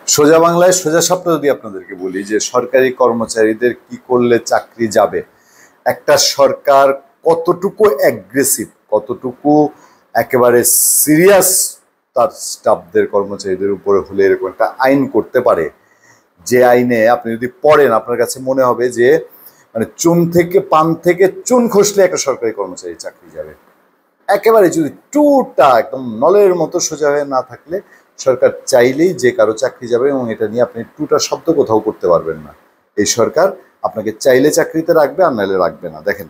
সোজা বাংলায় সোজা শব্দ যদি আপনাদেরকে বলি যে সরকারি কর্মচারীদের কি করলে চাকরি যাবে, একটা সরকার কতটুকু অ্যাগ্রেসিভ, কতটুকু একেবারে সিরিয়াস তার স্টাফদের কর্মচারীদের উপরে হলে এরকম একটা আইন করতে পারে, যে আইনে আপনি যদি পড়েন আপনার কাছে মনে হবে যে মানে চুন থেকে পান থেকে চুন খসলে একটা সরকারি কর্মচারী চাকরি যাবে। একেবারে যদি টুটা একদম নলের মতো সোজা হয়ে না থাকলে সরকার চাইলেই যে কারো চাকরি যাবে, এবং এটা নিয়ে আপনি টুটা শব্দ কোথাও করতে পারবেন না। এই সরকার আপনাকে চাইলে চাকরিতে রাখবে আর নাইলে রাখবে না। দেখেন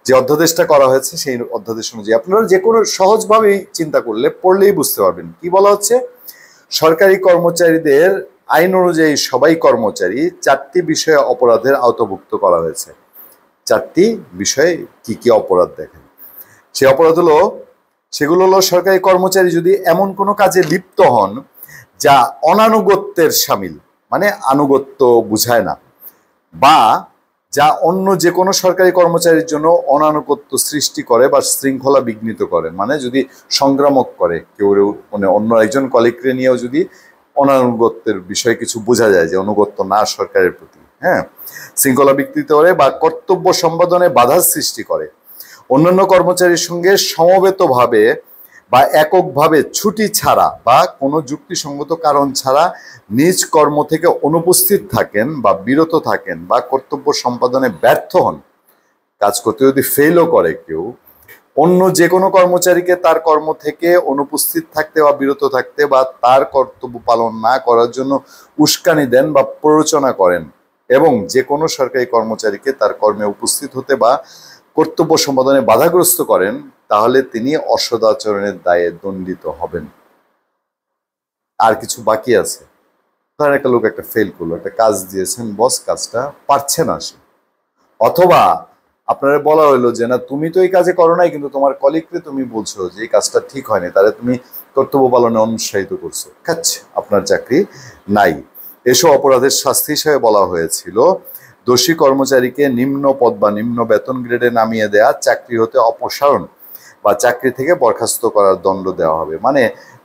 যে অধ্যাদেশটা করা হয়েছে সেই অধ্যাদেশ অনুযায়ী আপনারা যে কোনো সহজভাবেই চিন্তা করলে পড়লেই বুঝতে পারবেন কি বলা হচ্ছে। সরকারি কর্মচারীদের আইন অনুযায়ী সবাই কর্মচারী, 4টি বিষয়ে অপরাধের আওতাভুক্ত করা হয়েছে। 4টি বিষয়ে কি কি অপরাধ দেখেন। সে অপরাধ হলো, সেগুলো হলো সরকারি কর্মচারী যদি এমন কোনো কাজে লিপ্ত হন যা অনানুগত্যের শামিল, মানে আনুগত্য বুঝায় না, বা যা অন্য যে কোনো সরকারি কর্মচারীর জন্য অনানুগত্য সৃষ্টি করে বা শৃঙ্খলা বিঘ্নিত করে, মানে যদি সংক্রামক করে কেউ, মানে অন্য একজন কলিগকে নিয়েও যদি অনানুগত্যের বিষয়ে কিছু বোঝা যায় যে অনুগত্য না সরকারের প্রতি, হ্যাঁ, শৃঙ্খলা বিঘ্নিত করে বা কর্তব্য সম্পাদনে বাধার সৃষ্টি করে, অন্যান্য কর্মচারীর সঙ্গে সমবেতভাবে বা এককভাবে ছুটি ছাড়া বা কোনো যুক্তিসঙ্গত কারণ ছাড়া নিজ কর্ম থেকে অনুপস্থিত থাকেন বা বিরত থাকেন বা কর্তব্য সম্পাদনে ব্যর্থ হন, কাজ করতে যদি ফেলও করে কেউ, অন্য যে কোনো কর্মচারীকে তার কর্ম থেকে অনুপস্থিত থাকতে বা বিরত থাকতে বা তার কর্তব্য পালন না করার জন্য উস্কানি দেন বা প্ররোচনা করেন, এবং যে কোনো সরকারি কর্মচারীকে তার কর্মে উপস্থিত হতে বা কর্তব্য সম্পাদনে বাধাগ্রস্ত করেন, তাহলে তিনি অসদাচরণের দায়ে দণ্ডিত হবেন। আর কিছু বাকি আছে। ধরেন একটা লোক একটা ফেল করলো, একটা কাজ দিয়েছেন, বস কাজটা পারছে না সে, অথবা আপনারা বলা হলো যে না তুমি তো এই কাজে করো নাই, কিন্তু তোমার কলিগকে তুমি বলছো যে এই কাজটা ঠিক হয়নি, তাহলে তুমি কর্তব্য পালনে অনুৎসাহিত করছো, খাচ্ছে, আপনার চাকরি নাই। এসব অপরাধের শাস্তি হিসেবে বলা হয়েছিল দোষী কর্মচারীকে নিম্ন পদ বা নিম্ন বেতন গ্রেডে নামিয়ে দেয়া, চাকরি হতে অপসারণ বা চাকরি থেকে বরখাস্ত করার দণ্ড দেওয়া হবে। মানে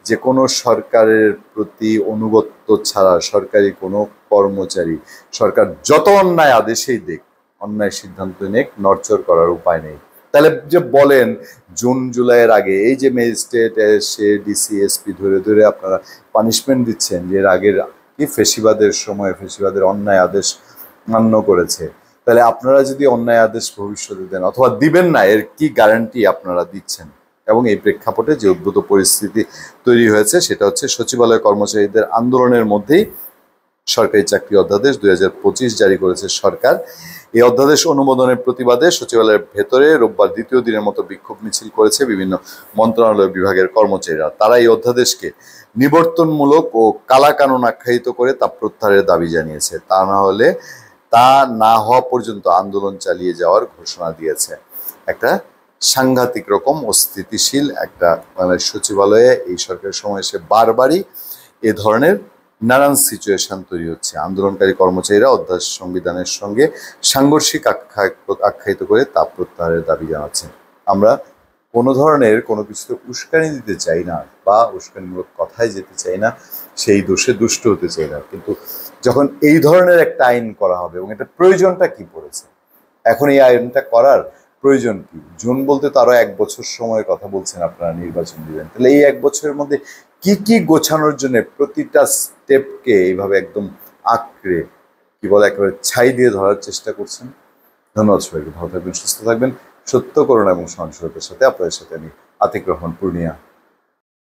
যে কোনো সরকারের প্রতি অনুগত্য ছাড়া সরকারি কোনো কর্মচারী, সরকার যত অন্যায় আদেশেই দেখ, অন্যায় সিদ্ধান্ত নেক, নড়চড় করার উপায় নেই। তাহলে যে বলেন জুন জুলাইয়ের আগে এই যে ম্যাজিস্ট্রেট এসে ডিসি এসপি ধরে ধরে আপনারা পানিশমেন্ট দিচ্ছেন, যে এর আগের কি ফেসিবাদের সময় ফেসিবাদের অন্যায় আদেশ মান্য করেছে, তাহলে আপনারা যদি অন্যায় আদেশ ভবিষ্যতে দেন অথবা দিবেন না, এর কি গ্যারান্টি আপনারা দিচ্ছেন? এবং এই প্রেক্ষাপটে যে উদ্ভূত পরিস্থিতি তৈরি হয়েছে সেটা হচ্ছে সচিবালয় কর্মচারীদের আন্দোলনের মধ্যেই সরকারি চাকরি অধ্যাদেশ 2025 জারি করেছে সরকার। এই অধ্যাদেশ অনুমোদনের প্রতিবাদে সচিবালয়ের ভেতরে রোববার দ্বিতীয় দিনের মতো বিক্ষোভ মিছিল করেছে বিভিন্ন মন্ত্রণালয় বিভাগের কর্মচারীরা। তারা এই অধ্যাদেশকে নিবর্তনমূলক ও কালাকানুন আখ্যায়িত করে তা প্রত্যাহারের দাবি জানিয়েছে। তা না হওয়া পর্যন্ত আন্দোলন চালিয়ে যাওয়ার ঘোষণা দিয়েছে। একটা সাংঘাতিক রকম অস্থিতিশীল একটা মানে সচিবালয়ে এই সরকারের সময় এসে বারবারই এ ধরনের নানান সিচুয়েশন তৈরি হচ্ছে। আন্দোলনকারী কর্মচারীরা অধ্যাদেশ সংবিধানের সঙ্গে সাংঘর্ষিক আখ্যায়িত করে তা প্রত্যাহারের দাবি জানাচ্ছেন। আমরা কোনো ধরনের কোনো কিছুতে উস্কানি দিতে চাই না বা উস্কানিমূলক কথায় যেতে চাই না, সেই দোষে দুষ্ট হতে চাই না, কিন্তু যখন এই ধরনের একটা আইন করা হবে এবং এটা প্রয়োজনটা কি পড়েছে, এখন এই আইনটা করার প্রয়োজন কি? জুন বলতে তো আরো 1 বছর সময়ের কথা বলছেন আপনারা, নির্বাচন দিবেন, তাহলে এই 1 বছরের মধ্যে কি কি গোছানোর জন্য প্রতিটা স্টেপকে এইভাবে একদম আঁকড়ে কি বলে একেবারে ছাই দিয়ে ধরার চেষ্টা করছেন। ধন্যবাদ সবাইকে, ভালো থাকবেন, সুস্থ থাকবেন। সত্য, করুণা এবং সহনশীলতার সাথে আপনাদের সাথে আমি আতিক রহমান, পূর্ণিয়া।